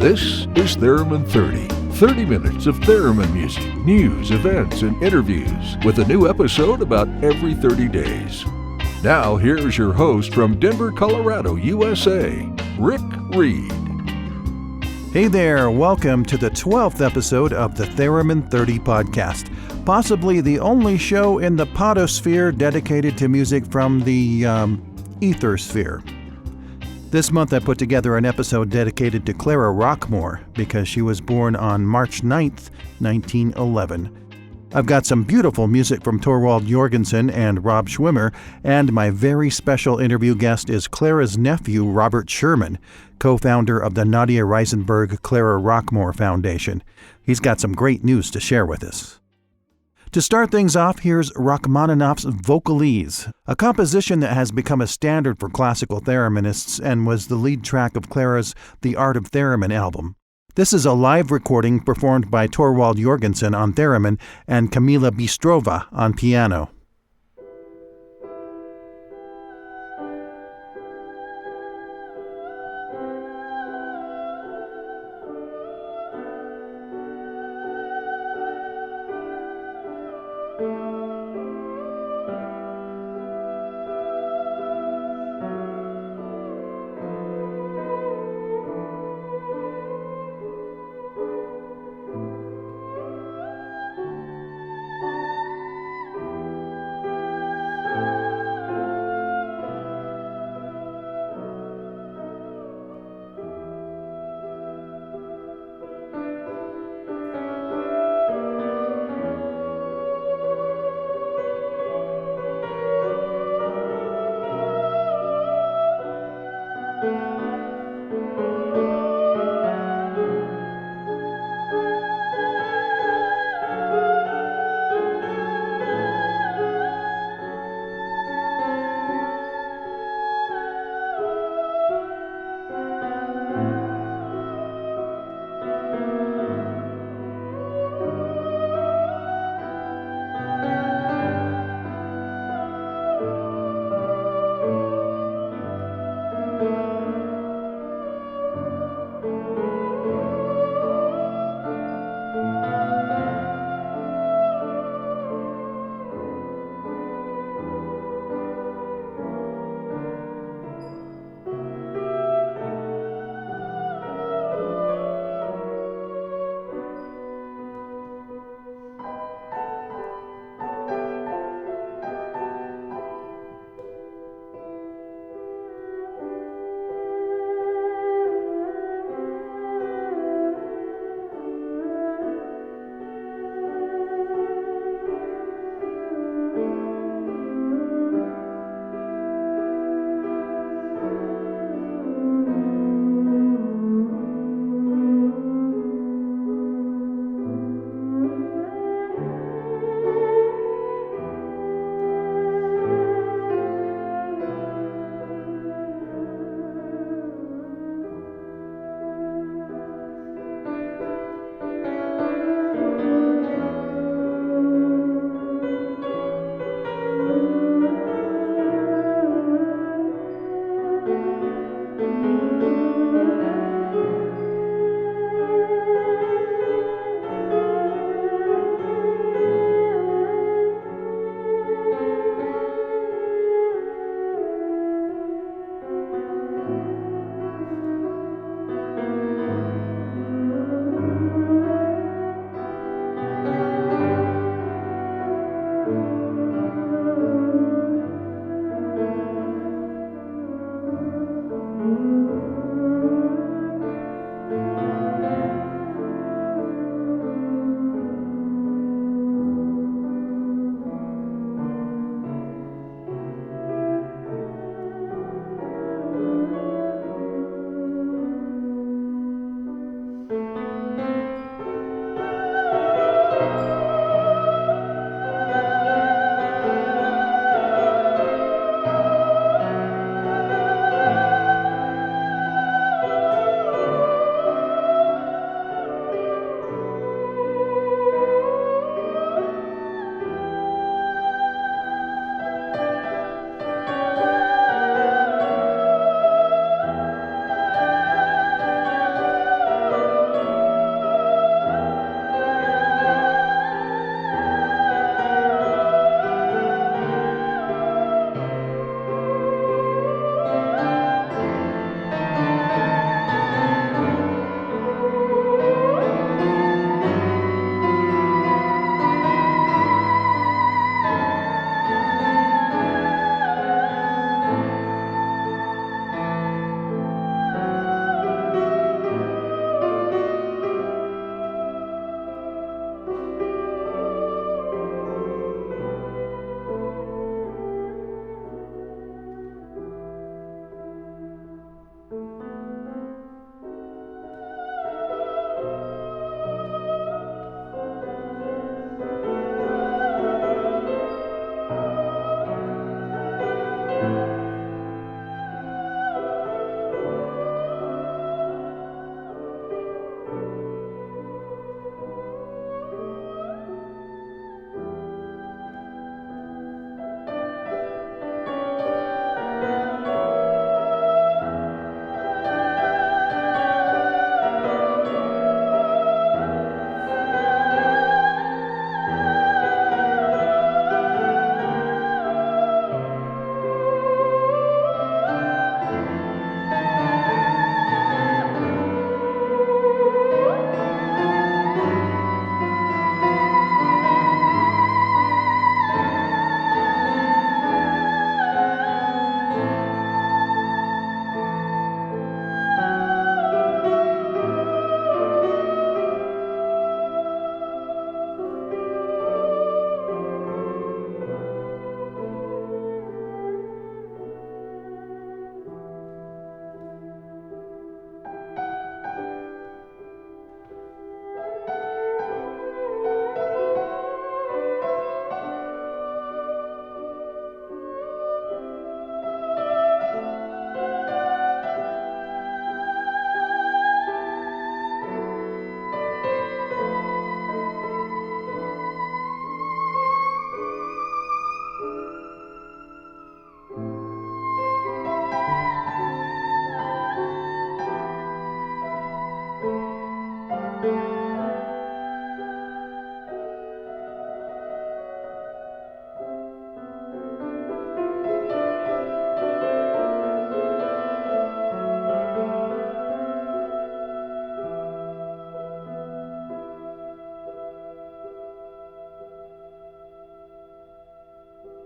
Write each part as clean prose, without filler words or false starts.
This is Theremin 30. 30 minutes of theremin music, news, events, and interviews with a new episode about every 30 days. Now, here's your host from Denver, Colorado, USA, Rick Reed. Hey there, welcome to the 12th episode of the Theremin 30 podcast, possibly the only show in the podosphere dedicated to music from the ether sphere. This month I put together an episode dedicated to Clara Rockmore because she was born on March 9th, 1911. I've got some beautiful music from Torvald Jorgensen and Rob Schwimmer, and my very special interview guest is Clara's nephew, Robert Sherman, co-founder of the Nadia Reisenberg Clara Rockmore Foundation. He's got some great news to share with us. To start things off, here's Rachmaninoff's Vocalise, a composition that has become a standard for classical thereminists and was the lead track of Clara's The Art of Theremin album. This is a live recording performed by Torvald Jorgensen on theremin and Kamila Bistrova on piano.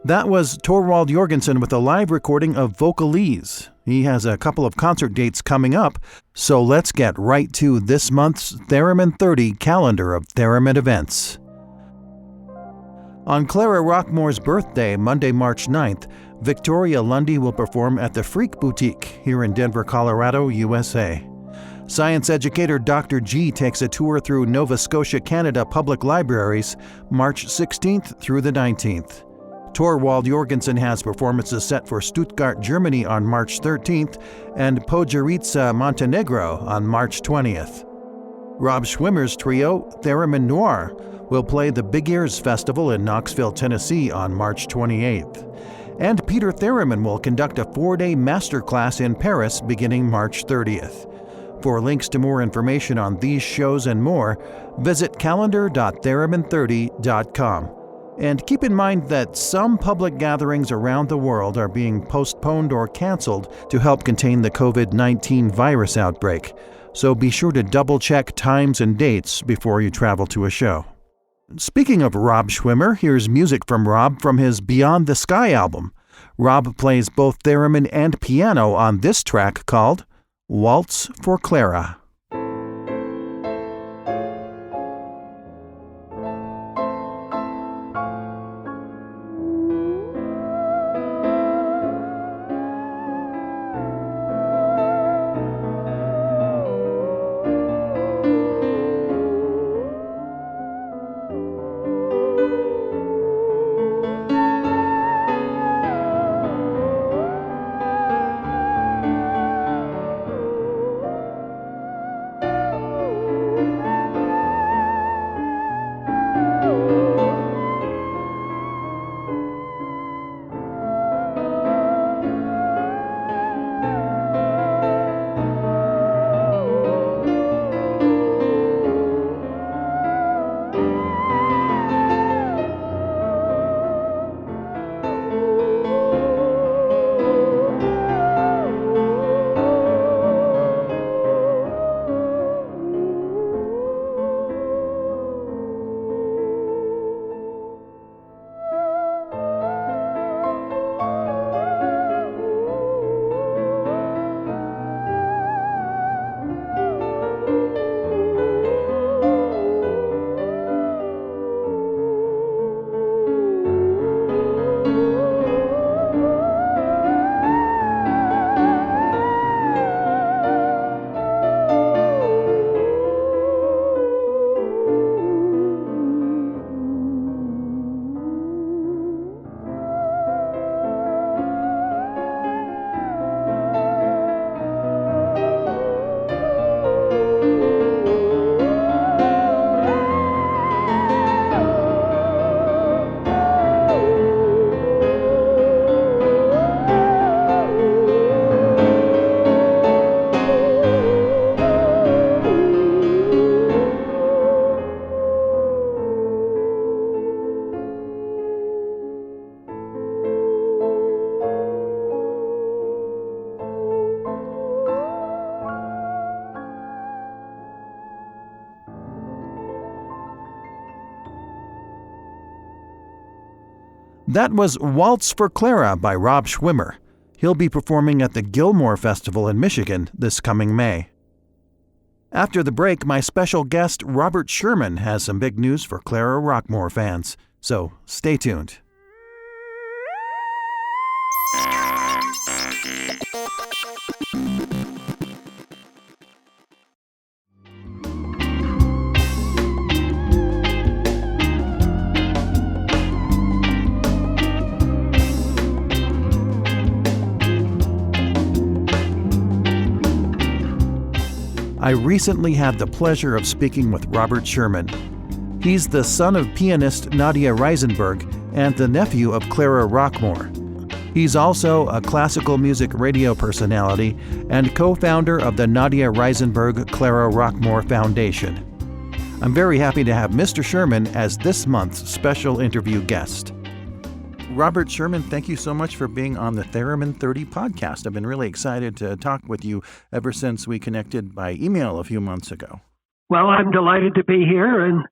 That was Torvald Jorgensen with a live recording of Vocalese. He has a couple of concert dates coming up, so let's get right to this month's Theremin 30 calendar of Theremin events. On Clara Rockmore's birthday, Monday, March 9th, Victoria Lundy will perform at the Freak Boutique here in Denver, Colorado, USA. Science educator Dr. G takes a tour through Nova Scotia, Canada public libraries March 16th through the 19th. Torvald Jorgensen has performances set for Stuttgart, Germany on March 13th and Podgorica, Montenegro on March 20th. Rob Schwimmer's trio, Theremin Noir, will play the Big Ears Festival in Knoxville, Tennessee on March 28th. And Peter Theremin will conduct a 4-day masterclass in Paris beginning March 30th. For links to more information on these shows and more, visit calendar.theremin30.com. And keep in mind that some public gatherings around the world are being postponed or canceled to help contain the COVID-19 virus outbreak. So be sure to double-check times and dates before you travel to a show. Speaking of Rob Schwimmer, here's music from Rob from his Beyond the Sky album. Rob plays both theremin and piano on this track called Waltz for Clara. That was Waltz for Clara by Rob Schwimmer. He'll be performing at the Gilmore Festival in Michigan this coming May. After the break, my special guest Robert Sherman has some big news for Clara Rockmore fans, so stay tuned. I recently had the pleasure of speaking with Robert Sherman. He's the son of pianist Nadia Reisenberg and the nephew of Clara Rockmore. He's also a classical music radio personality and co-founder of the Nadia Reisenberg Clara Rockmore Foundation. I'm very happy to have Mr. Sherman as this month's special interview guest. Robert Sherman, thank you so much for being on the Theremin 30 podcast. I've been really excited to talk with you ever since we connected by email a few months ago. Well, I'm delighted to be here and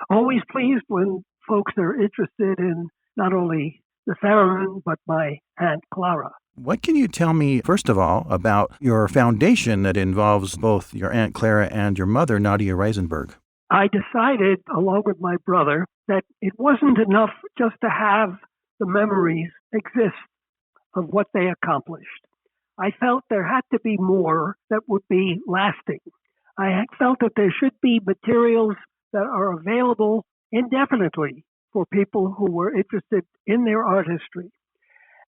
always pleased when folks are interested in not only the theremin, but my Aunt Clara. What can you tell me, first of all, about your foundation that involves both your Aunt Clara and your mother, Nadia Reisenberg? I decided, along with my brother, that it wasn't enough just to have the memories exist of what they accomplished. I felt there had to be more that would be lasting. I felt that there should be materials that are available indefinitely for people who were interested in their art history.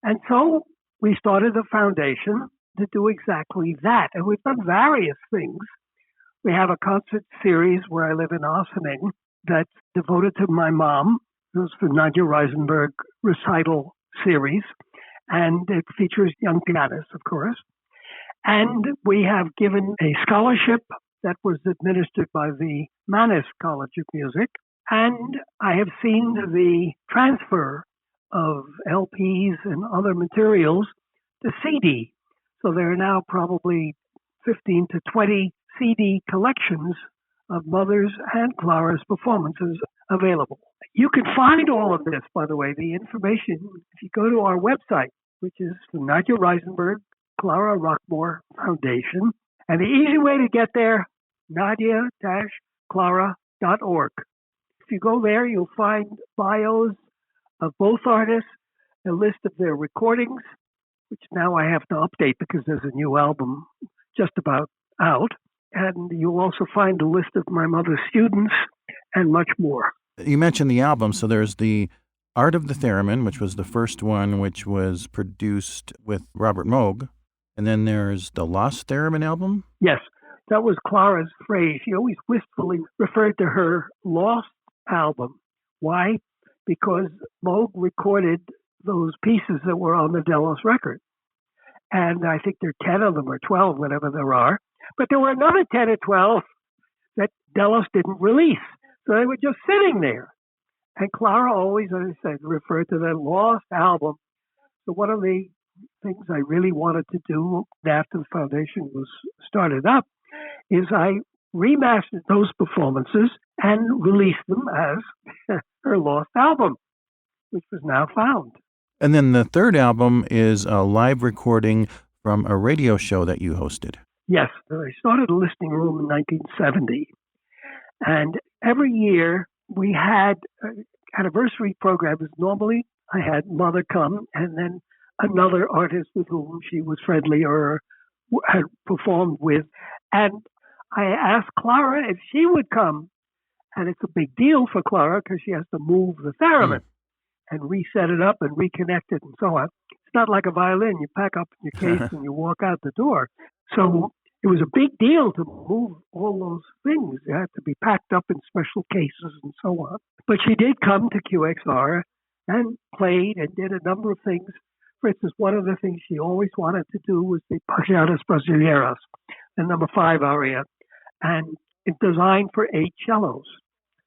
And so we started a foundation to do exactly that. And we've done various things. We have a concert series where I live in Ossining that's devoted to my mom. It was the Nadia Reisenberg recital series. And it features young pianists, of course. And we have given a scholarship that was administered by the Mannes College of Music. And I have seen the transfer of LPs and other materials to CD. So there are now probably 15 to 20 CD collections of Mother's and Clara's performances available. You can find all of this, by the way, the information, if you go to our website, which is the Nadia Reisenberg Clara Rockmore Foundation. And the easy way to get there, nadia-clara.org. If you go there, you'll find bios of both artists, a list of their recordings, which now I have to update because there's a new album just about out. And you'll also find a list of my mother's students and much more. You mentioned the album, so there's the Art of the Theremin, which was the first one, which was produced with Robert Moog. And then there's the Lost Theremin album? Yes, that was Clara's phrase. She always wistfully referred to her Lost album. Why? Because Moog recorded those pieces that were on the Delos record. And I think there are 10 of them or 12, whatever there are. But there were another 10 or 12 that Delos didn't release. So they were just sitting there. And Clara always, as I said, referred to that Lost album. So one of the things I really wanted to do after the foundation was started up is I remastered those performances and released them as her Lost album, which was now found. And then the third album is a live recording from a radio show that you hosted. Yes, I started a listening room in 1970. And every year we had anniversary programs. Normally I had Mother come and then another artist with whom she was friendly or had performed with. And I asked Clara if she would come. And it's a big deal for Clara because she has to move the theremin and reset it up and reconnect it and so on. It's not like a violin. You pack up your case and you walk out the door. So it was a big deal to move all those things. They had to be packed up in special cases and so on. But she did come to QXR and played and did a number of things. For instance, one of the things she always wanted to do was the Pajadas Brasileiras, the number 5 aria, and it's designed for 8 cellos.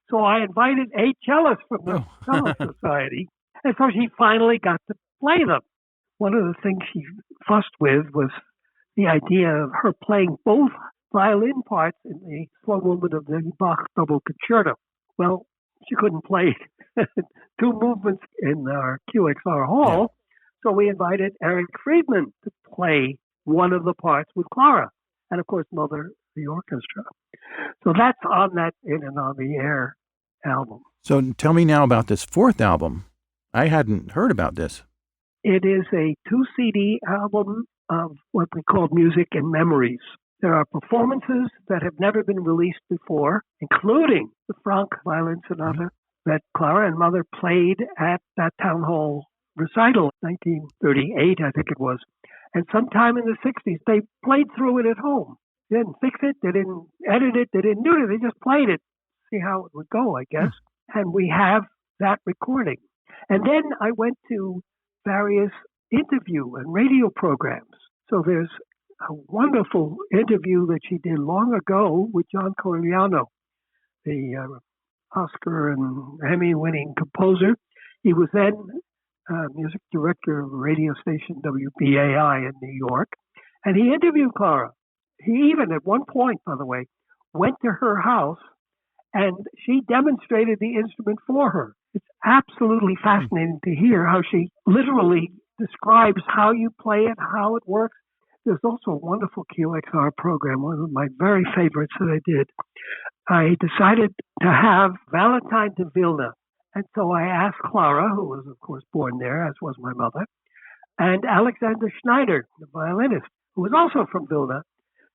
So I invited 8 cellists from the Cello Society, and so she finally got to play them. One of the things she fussed with was the idea of her playing both violin parts in the slow movement of the Bach double concerto. Well, she couldn't play 2 movements in our QXR hall, so we invited Eric Friedman to play one of the parts with Clara, and of course, Mother, the orchestra. So that's on that In and On the Air album. So tell me now about this 4th album. I hadn't heard about this. It is a 2 CD album of what we call music and memories. There are performances that have never been released before, including the Franck Violin Sonata that Clara and Mother played at that town hall recital, 1938, I think it was. And sometime in the 60s, they played through it at home. They didn't fix it, they didn't edit it, they didn't do it, they just played it, see how it would go, I guess. And we have that recording. And then I went to various interview and radio programs. So there's a wonderful interview that she did long ago with John Corigliano, the Oscar and Emmy-winning composer. He was then music director of the radio station WBAI in New York, and he interviewed Clara. He even, at one point, by the way, went to her house, and she demonstrated the instrument for her. It's absolutely fascinating to hear how she literally describes how you play it, how it works. There's also a wonderful QXR program, one of my very favorites that I did. I decided to have Valentine de Vilna. And so I asked Clara, who was, of course, born there, as was my mother, and Alexander Schneider, the violinist, who was also from Vilna,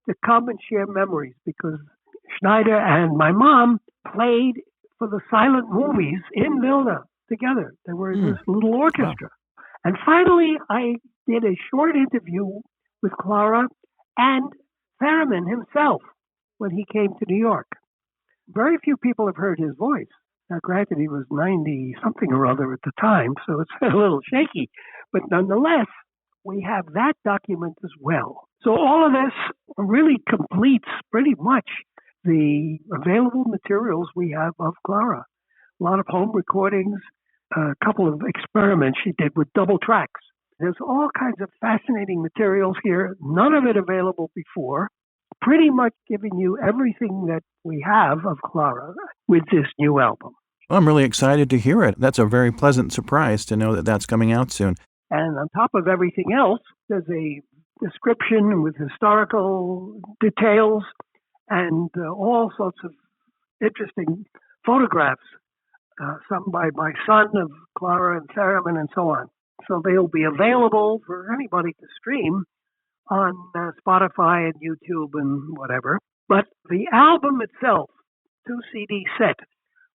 to come and share memories because Schneider and my mom played for the silent movies in Vilna together. They were in this little orchestra. Wow. And finally, I did a short interview with Clara and Theremin himself when he came to New York. Very few people have heard his voice. Now, granted, he was 90-something or other at the time, so it's a little shaky. But nonetheless, we have that document as well. So all of this really completes pretty much the available materials we have of Clara. A lot of home recordings, a couple of experiments she did with double tracks. There's all kinds of fascinating materials here, none of it available before, pretty much giving you everything that we have of Clara with this new album. I'm really excited to hear it. That's a very pleasant surprise to know that that's coming out soon. And on top of everything else, there's a description with historical details and all sorts of interesting photographs, some by my son of Clara and Theremin and so on. So they'll be available for anybody to stream on Spotify and YouTube and whatever. But the album itself, 2-CD set,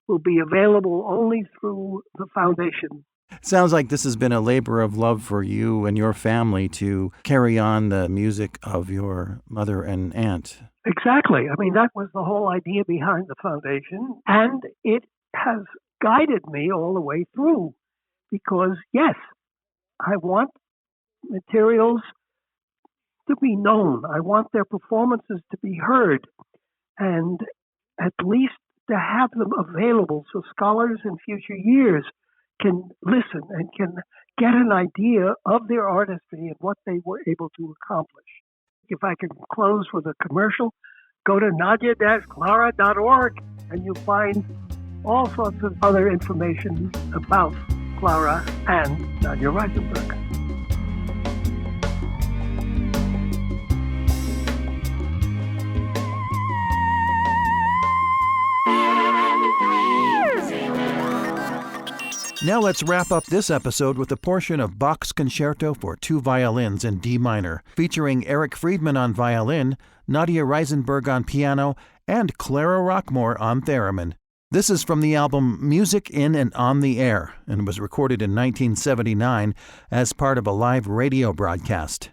will be available only through the foundation. Sounds like this has been a labor of love for you and your family to carry on the music of your mother and aunt. Exactly. I mean, that was the whole idea behind the foundation, and it has guided me all the way through because, yes, I want materials to be known. I want their performances to be heard and at least to have them available so scholars in future years can listen and can get an idea of their artistry and what they were able to accomplish. If I can close with a commercial, go to nadia-clara.org and you'll find all sorts of other information about Clara and Nadia Reisenberg. Now let's wrap up this episode with a portion of Bach's Concerto for Two Violins in D minor, featuring Eric Friedman on violin, Nadia Reisenberg on piano, and Clara Rockmore on theremin. This is from the album Music in and on the Air, and was recorded in 1979 as part of a live radio broadcast.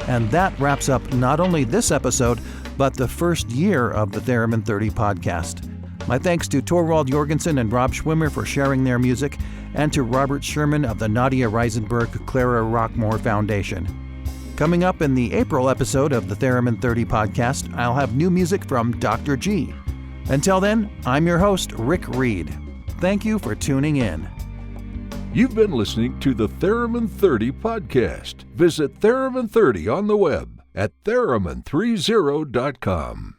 And that wraps up not only this episode, but the first year of the Theremin 30 podcast. My thanks to Torvald Jorgensen and Rob Schwimmer for sharing their music, and to Robert Sherman of the Nadia Reisenberg Clara Rockmore Foundation. Coming up in the April episode of the Theremin 30 podcast, I'll have new music from Dr. G. Until then, I'm your host, Rick Reed. Thank you for tuning in. You've been listening to the Theremin 30 podcast. Visit Theremin 30 on the web at theremin30.com.